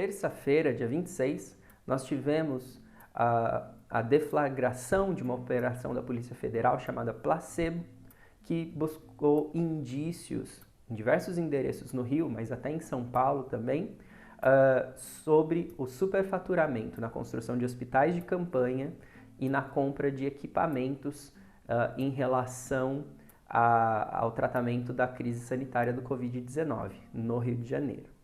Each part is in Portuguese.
terça-feira, dia 26, nós tivemos a deflagração de uma operação da Polícia Federal chamada Placebo, que buscou indícios em diversos endereços no Rio, mas até em São Paulo também, sobre o superfaturamento na construção de hospitais de campanha e na compra de equipamentos em relação ao tratamento da crise sanitária do Covid-19 no Rio de Janeiro.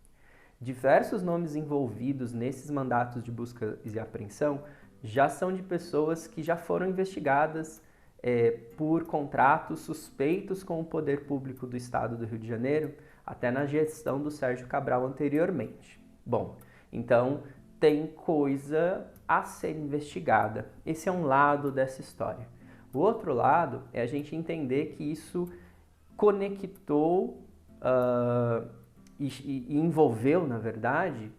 Diversos nomes envolvidos nesses mandatos de busca e apreensão já são de pessoas que já foram investigadas por contratos suspeitos com o poder público do estado do Rio de Janeiro, até na gestão do Sérgio Cabral anteriormente. Bom, então tem coisa a ser investigada. Esse é um lado dessa história. O outro lado é a gente entender que isso conectou e envolveu, na verdade,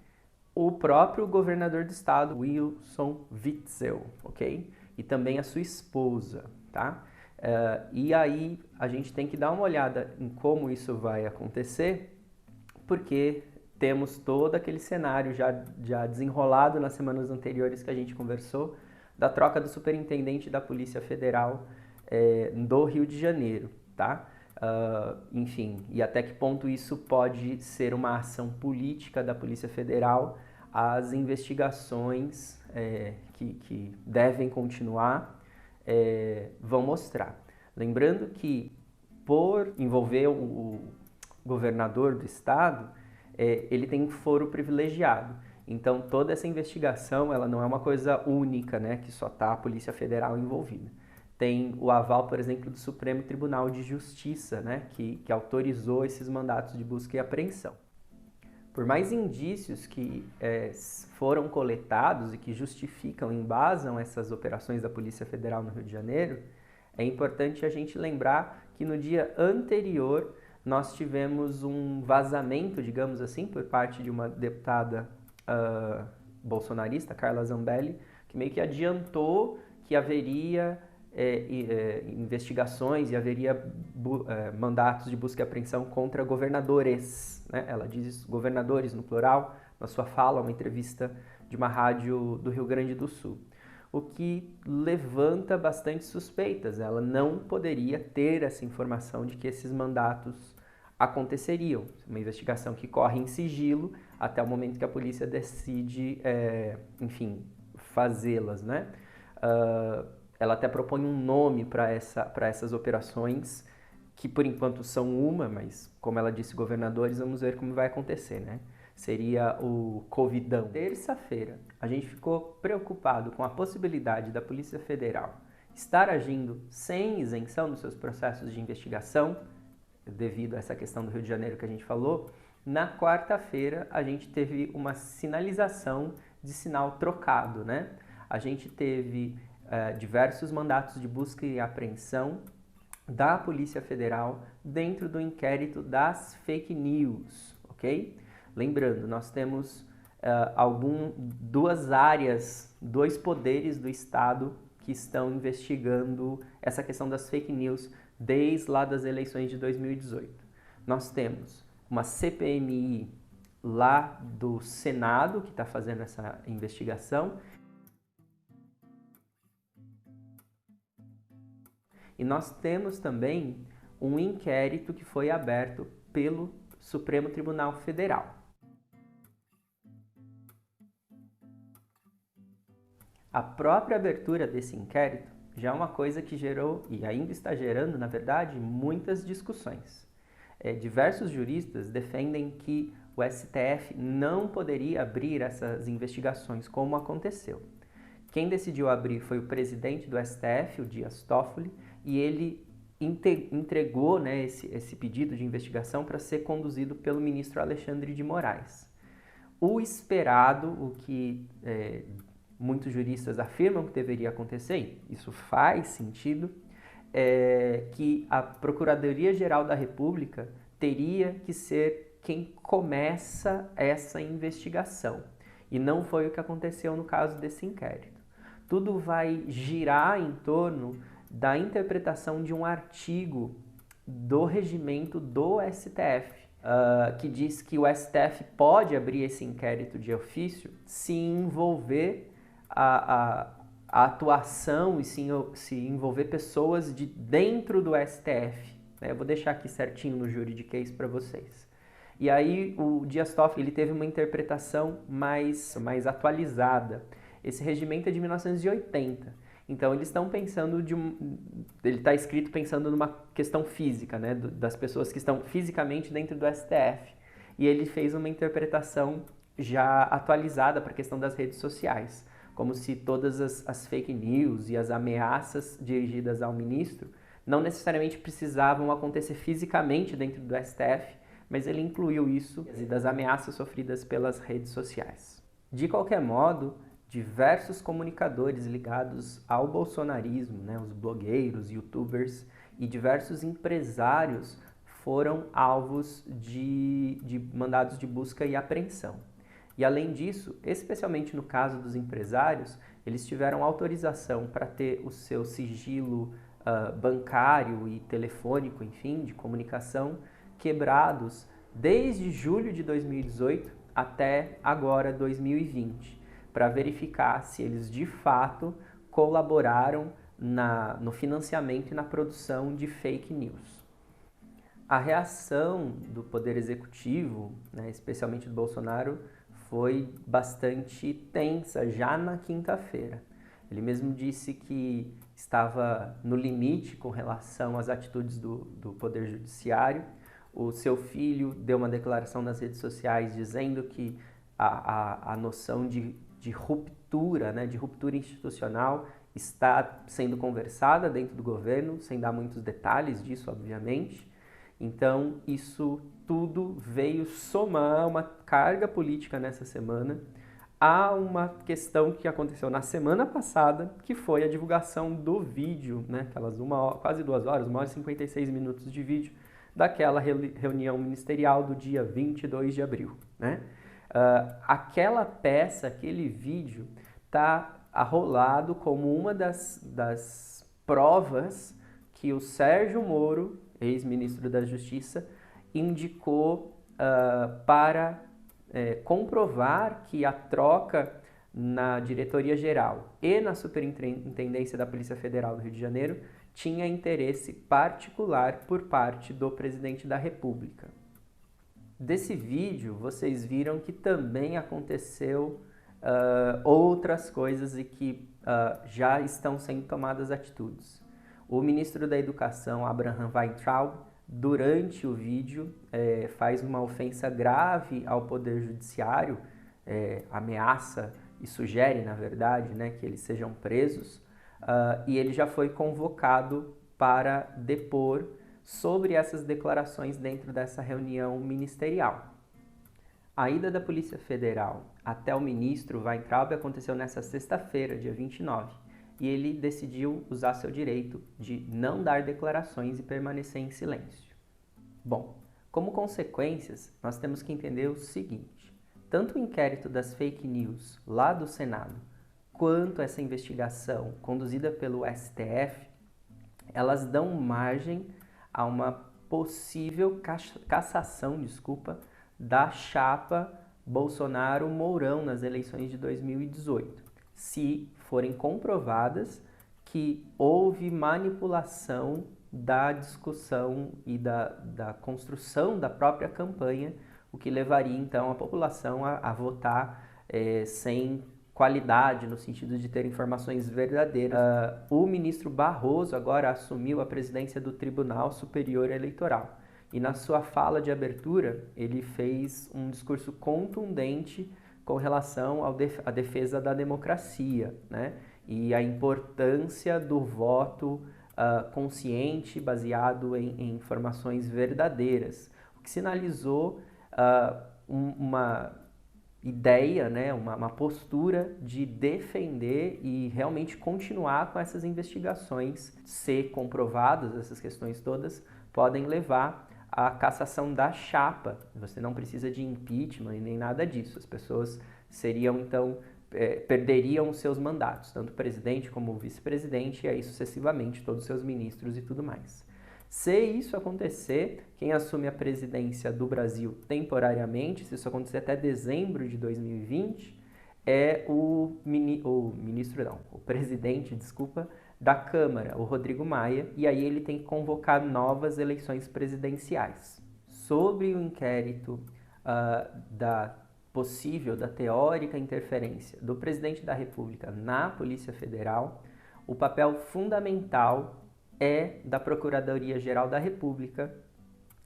o próprio governador do estado, Wilson Witzel, ok? E também a sua esposa, tá? E aí a gente tem que dar uma olhada em como isso vai acontecer, porque temos todo aquele cenário já desenrolado nas semanas anteriores que a gente conversou, da troca do superintendente da Polícia Federal do Rio de Janeiro, tá? Enfim, e até que ponto isso pode ser uma ação política da Polícia Federal, as investigações que devem continuar vão mostrar. Lembrando que, por envolver o governador do estado, ele tem um foro privilegiado. Então, toda essa investigação ela não é uma coisa única, né, que só está a Polícia Federal envolvida. Tem o aval, por exemplo, do Supremo Tribunal de Justiça, né, que autorizou esses mandatos de busca e apreensão. Por mais indícios que foram coletados e que justificam, embasam essas operações da Polícia Federal no Rio de Janeiro, é importante a gente lembrar que no dia anterior nós tivemos um vazamento, digamos assim, por parte de uma deputada bolsonarista, Carla Zambelli, que meio que adiantou que haveria investigações e haveria mandatos de busca e apreensão contra governadores, né? Ela diz governadores no plural, na sua fala, uma entrevista de uma rádio do Rio Grande do Sul. O que levanta bastante suspeitas. Ela não poderia ter essa informação de que esses mandatos aconteceriam. Uma investigação que corre em sigilo até o momento que a polícia decide, enfim, fazê-las, né? Ela até propõe um nome para essas operações, que por enquanto são uma, mas como ela disse, governadores, vamos ver como vai acontecer, né? Seria o Covidão. Terça-feira, a gente ficou preocupado com a possibilidade da Polícia Federal estar agindo sem isenção dos seus processos de investigação, devido a essa questão do Rio de Janeiro que a gente falou. Na quarta-feira, a gente teve uma sinalização de sinal trocado, né? A gente teve diversos mandatos de busca e apreensão da Polícia Federal dentro do inquérito das fake news, ok? Lembrando, nós temos duas áreas, dois poderes do Estado que estão investigando essa questão das fake news desde lá das eleições de 2018. Nós temos uma CPMI lá do Senado que está fazendo essa investigação, e nós temos também um inquérito que foi aberto pelo Supremo Tribunal Federal. A própria abertura desse inquérito já é uma coisa que gerou, e ainda está gerando, na verdade, muitas discussões. Diversos juristas defendem que o STF não poderia abrir essas investigações como aconteceu. Quem decidiu abrir foi o presidente do STF, o Dias Toffoli, e ele entregou, né, esse pedido de investigação para ser conduzido pelo ministro Alexandre de Moraes. O esperado, o que muitos juristas afirmam que deveria acontecer, isso faz sentido, que a Procuradoria-Geral da República teria que ser quem começa essa investigação. E não foi o que aconteceu no caso desse inquérito. Tudo vai girar em torno da interpretação de um artigo do regimento do STF, que diz que o STF pode abrir esse inquérito de ofício se envolver a atuação e se envolver pessoas de dentro do STF. Né? Eu vou deixar aqui certinho no juridiquês para vocês. E aí o Dias Toffoli ele teve uma interpretação mais atualizada. Esse regimento é de 1980. Então eles estão pensando ele está escrito pensando numa questão física, né, das pessoas que estão fisicamente dentro do STF. E ele fez uma interpretação já atualizada para a questão das redes sociais, como se todas as fake news e as ameaças dirigidas ao ministro não necessariamente precisavam acontecer fisicamente dentro do STF, mas ele incluiu isso e das ameaças sofridas pelas redes sociais. De qualquer modo, diversos comunicadores ligados ao bolsonarismo, né, os blogueiros, youtubers e diversos empresários foram alvos de mandados de busca e apreensão. E além disso, especialmente no caso dos empresários, eles tiveram autorização para ter o seu sigilo bancário e telefônico, enfim, de comunicação, quebrados desde julho de 2018 até agora 2020, para verificar se eles de fato colaboraram no financiamento e na produção de fake news. A reação do Poder Executivo, né, especialmente do Bolsonaro, foi bastante tensa já na quinta-feira. Ele mesmo disse que estava no limite com relação às atitudes do Poder Judiciário. O seu filho deu uma declaração nas redes sociais dizendo que a noção de ruptura, né, de ruptura institucional está sendo conversada dentro do governo, sem dar muitos detalhes disso, obviamente. Então, isso tudo veio somar uma carga política nessa semana a uma questão que aconteceu na semana passada, que foi a divulgação do vídeo, né, aquelas quase 2 horas, 1 hora e 56 minutos de vídeo, daquela reunião ministerial do dia 22 de abril. Né? Aquela peça, aquele vídeo, está arrolado como uma das provas que o Sérgio Moro, ex-ministro da Justiça, indicou para comprovar que a troca na Diretoria-Geral e na Superintendência da Polícia Federal do Rio de Janeiro tinha interesse particular por parte do presidente da República. Desse vídeo, vocês viram que também aconteceu outras coisas e que já estão sendo tomadas atitudes. O ministro da Educação, Abraham Weintraub, durante o vídeo, faz uma ofensa grave ao Poder Judiciário, ameaça e sugere, na verdade, né, que eles sejam presos, e ele já foi convocado para depor sobre essas declarações dentro dessa reunião ministerial. A ida da Polícia Federal até o ministro Weintraub aconteceu nesta sexta-feira, dia 29, e ele decidiu usar seu direito de não dar declarações e permanecer em silêncio. Bom, como consequências, nós temos que entender o seguinte: tanto o inquérito das fake news lá do Senado, quanto essa investigação conduzida pelo STF, elas dão margem a uma possível cassação, da chapa Bolsonaro-Mourão nas eleições de 2018, se forem comprovadas que houve manipulação da discussão e da construção da própria campanha, o que levaria então a população a votar sem qualidade, no sentido de ter informações verdadeiras. O ministro Barroso agora assumiu a presidência do Tribunal Superior Eleitoral e na sua fala de abertura ele fez um discurso contundente com relação à defesa da democracia, né? E a importância do voto consciente, baseado em informações verdadeiras, o que sinalizou uma ideia, né, uma postura de defender e realmente continuar com essas investigações. Se comprovadas essas questões todas, podem levar à cassação da chapa. Você não precisa de impeachment e nem nada disso. As pessoas seriam, então, perderiam os seus mandatos, tanto o presidente como o vice-presidente, e aí sucessivamente todos os seus ministros e tudo mais. Se isso acontecer, quem assume a presidência do Brasil temporariamente, se isso acontecer até dezembro de 2020, é o presidente, desculpa, da Câmara, o Rodrigo Maia, e aí ele tem que convocar novas eleições presidenciais. Sobre o inquérito da teórica interferência do presidente da República na Polícia Federal, o papel fundamental é da Procuradoria-Geral da República,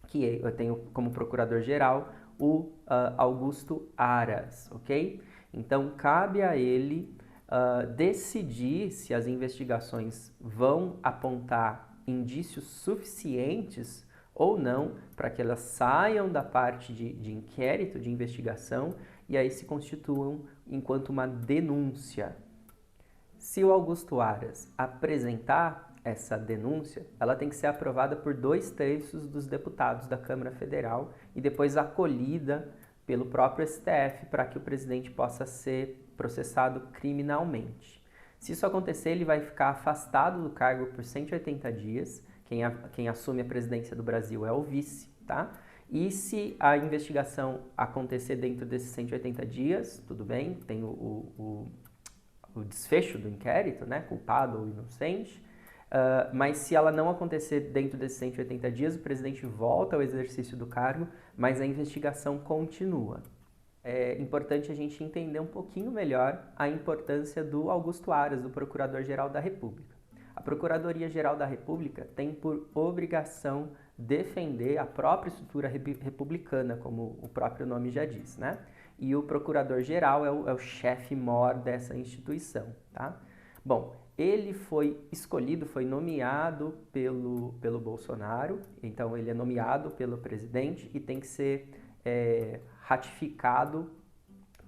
que eu tenho como procurador-geral o Augusto Aras, ok? Então, cabe a ele decidir se as investigações vão apontar indícios suficientes ou não para que elas saiam da parte de inquérito, de investigação, e aí se constituam enquanto uma denúncia. Se o Augusto Aras apresentar essa denúncia, ela tem que ser aprovada por 2/3 dos deputados da Câmara Federal e depois acolhida pelo próprio STF para que o presidente possa ser processado criminalmente. Se isso acontecer, ele vai ficar afastado do cargo por 180 dias. Quem assume a presidência do Brasil é o vice, tá? E se a investigação acontecer dentro desses 180 dias, tudo bem, tem o desfecho do inquérito, né, culpado ou inocente, mas se ela não acontecer dentro desses 180 dias, o presidente volta ao exercício do cargo, mas a investigação continua. É importante a gente entender um pouquinho melhor a importância do Augusto Aras, do Procurador-Geral da República. A Procuradoria-Geral da República tem por obrigação defender a própria estrutura republicana, como o próprio nome já diz, né? E o Procurador-Geral é o chefe-mor dessa instituição, tá? Bom, ele foi escolhido, foi nomeado pelo Bolsonaro, então ele é nomeado pelo presidente e tem que ser ratificado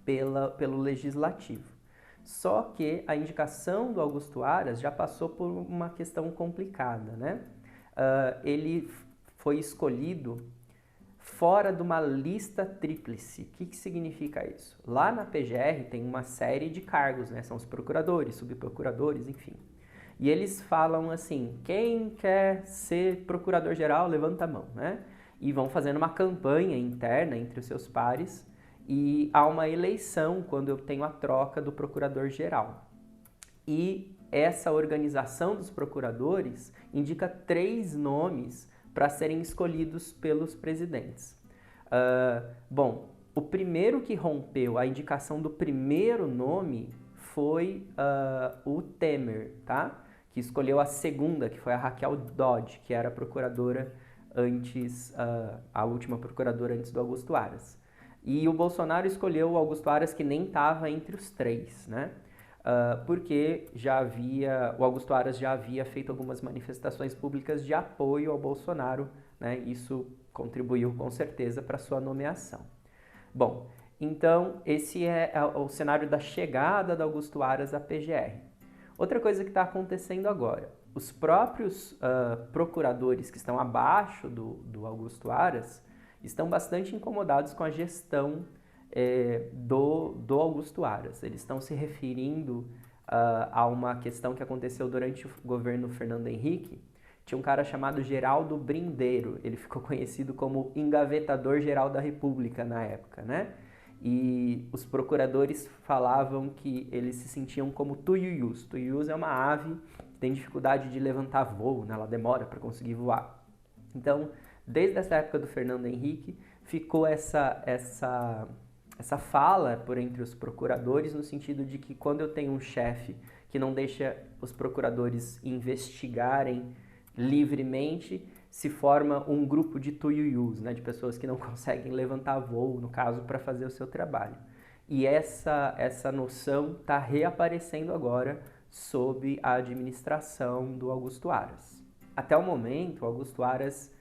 pelo Legislativo. Só que a indicação do Augusto Aras já passou por uma questão complicada, né? Ele foi escolhido fora de uma lista tríplice. O que significa isso? Lá na PGR tem uma série de cargos, né? São os procuradores, subprocuradores, enfim. E eles falam assim, quem quer ser procurador-geral, levanta a mão, né? E vão fazendo uma campanha interna entre os seus pares e há uma eleição quando eu tenho a troca do procurador-geral. E essa organização dos procuradores indica 3 nomes para serem escolhidos pelos presidentes. Bom, o primeiro que rompeu a indicação do primeiro nome foi o Temer, tá? Que escolheu a segunda, que foi a Raquel Dodge, que era a procuradora antes, a última procuradora antes do Augusto Aras. E o Bolsonaro escolheu o Augusto Aras, que nem estava entre os 3, né? Porque o Augusto Aras já havia feito algumas manifestações públicas de apoio ao Bolsonaro, né? Isso contribuiu com certeza para sua nomeação. Bom, então esse é o cenário da chegada do Augusto Aras à PGR. Outra coisa que está acontecendo agora, os próprios procuradores que estão abaixo do Augusto Aras estão bastante incomodados com a gestão do Augusto Aras. Eles estão se referindo a uma questão que aconteceu durante o governo Fernando Henrique. Tinha um cara chamado Geraldo Brindeiro, ele ficou conhecido como engavetador-geral da República na época, né? E os procuradores falavam que eles se sentiam como tuiuius. Tuiuius é uma ave que tem dificuldade de levantar voo, né? Ela demora para conseguir voar. Então, desde essa época do Fernando Henrique, ficou essa fala por entre os procuradores no sentido de que quando eu tenho um chefe que não deixa os procuradores investigarem livremente, se forma um grupo de tuiuius, né, de pessoas que não conseguem levantar voo, no caso, para fazer o seu trabalho. E essa noção está reaparecendo agora sob a administração do Augusto Aras. Até o momento, o Augusto Aras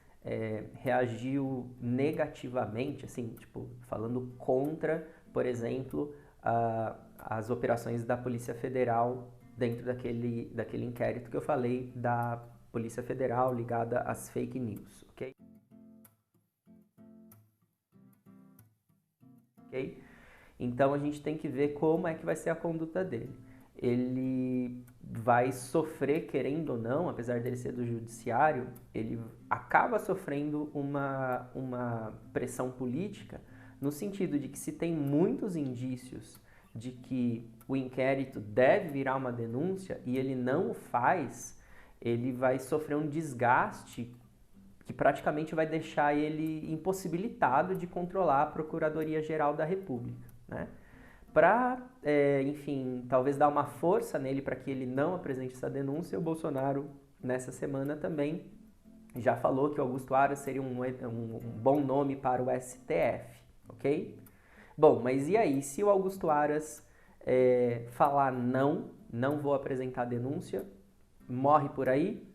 reagiu negativamente, assim, tipo, falando contra, por exemplo, as operações da Polícia Federal dentro daquele inquérito que eu falei da Polícia Federal ligada às fake news, ok? Então a gente tem que ver como é que vai ser a conduta dele. Ele vai sofrer, querendo ou não, apesar dele ser do judiciário, ele acaba sofrendo uma pressão política no sentido de que se tem muitos indícios de que o inquérito deve virar uma denúncia e ele não o faz, ele vai sofrer um desgaste que praticamente vai deixar ele impossibilitado de controlar a Procuradoria-Geral da República, né? Para, enfim, talvez dar uma força nele para que ele não apresente essa denúncia, o Bolsonaro, nessa semana também, já falou que o Augusto Aras seria um bom nome para o STF, ok? Bom, mas e aí, se o Augusto Aras falar não vou apresentar denúncia, morre por aí?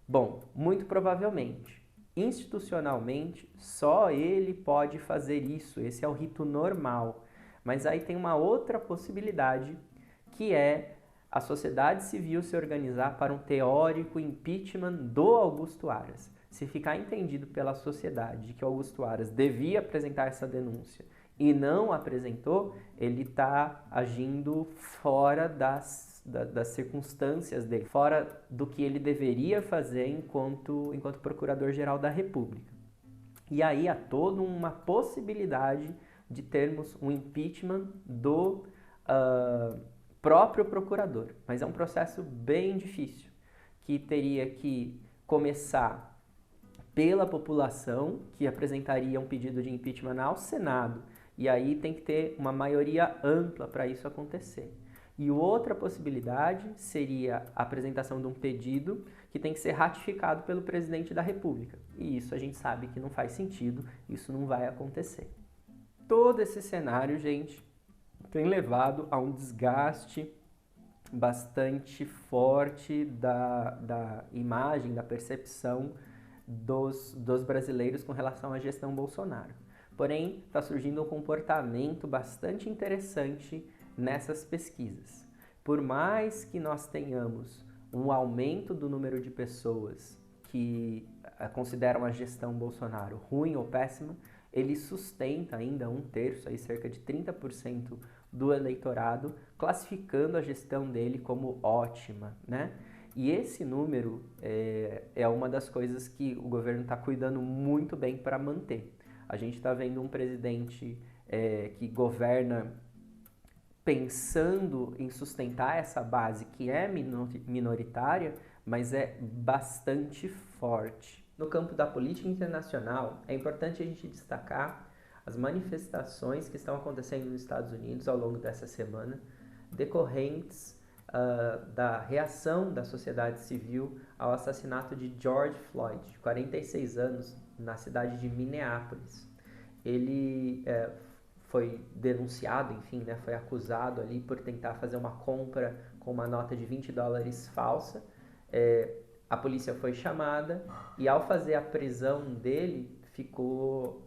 Bom, muito provavelmente. Institucionalmente, só ele pode fazer isso, esse é o rito normal. Mas aí tem uma outra possibilidade, que é a sociedade civil se organizar para um teórico impeachment do Augusto Aras. Se ficar entendido pela sociedade que o Augusto Aras devia apresentar essa denúncia e não apresentou, ele está agindo fora das circunstâncias dele, fora do que ele deveria fazer enquanto Procurador-Geral da República. E aí há toda uma possibilidade de termos um impeachment do próprio procurador. Mas é um processo bem difícil, que teria que começar pela população, que apresentaria um pedido de impeachment ao Senado, e aí tem que ter uma maioria ampla para isso acontecer. E outra possibilidade seria a apresentação de um pedido que tem que ser ratificado pelo presidente da República. E isso a gente sabe que não faz sentido, isso não vai acontecer. Todo esse cenário, gente, tem levado a um desgaste bastante forte da imagem, da percepção dos brasileiros com relação à gestão Bolsonaro. Porém, está surgindo um comportamento bastante interessante nessas pesquisas. Por mais que nós tenhamos um aumento do número de pessoas que consideram a gestão Bolsonaro ruim ou péssima, ele sustenta ainda 1/3, aí cerca de 30% do eleitorado, classificando a gestão dele como ótima, né? E esse número é uma das coisas que o governo está cuidando muito bem para manter. A gente está vendo um presidente que governa pensando em sustentar essa base que é minoritária, mas é bastante forte. No campo da política internacional, é importante a gente destacar as manifestações que estão acontecendo nos Estados Unidos ao longo dessa semana, decorrentes da reação da sociedade civil ao assassinato de George Floyd, de 46 anos, na cidade de Minneapolis. Ele foi denunciado, enfim, né, foi acusado ali por tentar fazer uma compra com uma nota de $20 falsa. A polícia foi chamada e, ao fazer a prisão dele, ficou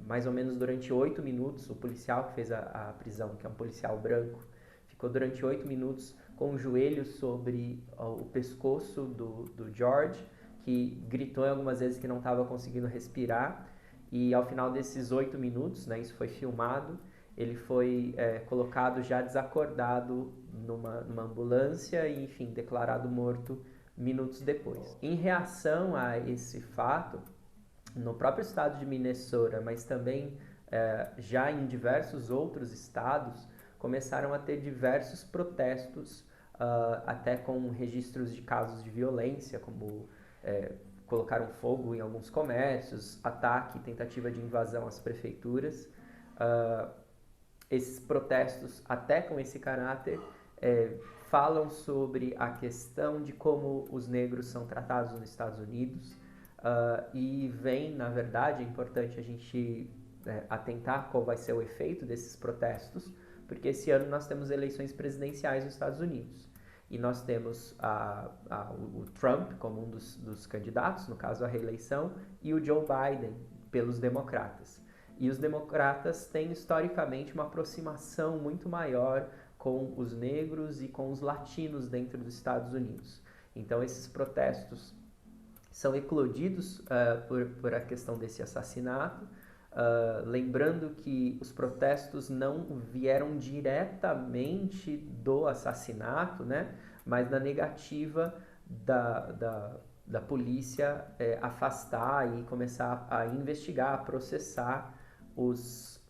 mais ou menos durante 8 minutos, o policial que fez a prisão, que é um policial branco, ficou durante 8 minutos com o joelho sobre o pescoço do George, que gritou algumas vezes que não estava conseguindo respirar, e ao final desses 8 minutos, né, isso foi filmado, ele foi colocado já desacordado numa ambulância e, enfim, declarado morto minutos depois. Em reação a esse fato, no próprio estado de Minnesota, mas também já em diversos outros estados, começaram a ter diversos protestos, até com registros de casos de violência, como colocaram fogo em alguns comércios, ataque, tentativa de invasão às prefeituras. Esses protestos, até com esse caráter, falam sobre a questão de como os negros são tratados nos Estados Unidos, e vem, na verdade, é importante a gente atentar qual vai ser o efeito desses protestos, porque esse ano nós temos eleições presidenciais nos Estados Unidos. E nós temos o Trump como um dos candidatos, no caso a reeleição, e o Joe Biden pelos democratas. E os democratas têm historicamente uma aproximação muito maior com os negros e com os latinos dentro dos Estados Unidos. Então esses protestos são eclodidos por a questão desse assassinato, lembrando que os protestos não vieram diretamente do assassinato, né? mas na negativa da polícia afastar e começar a investigar, a processar os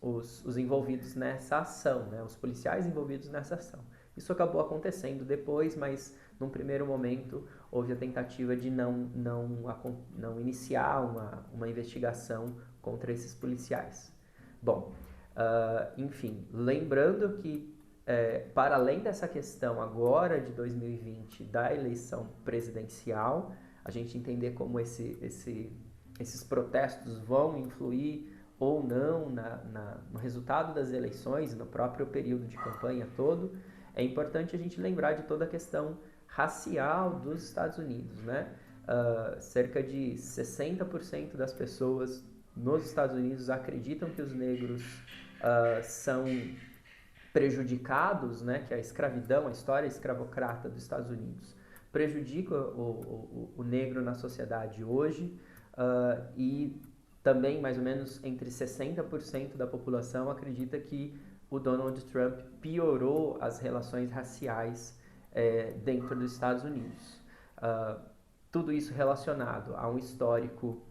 envolvidos nessa ação, né? Os policiais envolvidos nessa ação. Isso acabou acontecendo depois, mas num primeiro momento houve a tentativa de não iniciar uma investigação contra esses policiais. Bom, enfim, lembrando que para além dessa questão agora de 2020 da eleição presidencial, a gente entender como esses protestos vão influir ou não no resultado das eleições, no próprio período de campanha todo, é importante a gente lembrar de toda a questão racial dos Estados Unidos, né? Cerca de 60% das pessoas nos Estados Unidos acreditam que os negros são prejudicados, né? Que a escravidão, a história escravocrata dos Estados Unidos prejudica o negro na sociedade hoje, e também mais ou menos entre 60% da população acredita que o Donald Trump piorou as relações raciais dentro dos Estados Unidos. Tudo isso relacionado a um histórico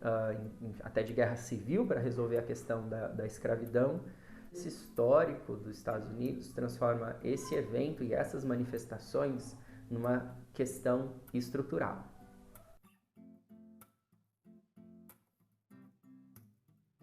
até de guerra civil para resolver a questão da escravidão. Esse histórico dos Estados Unidos transforma esse evento e essas manifestações numa questão estrutural.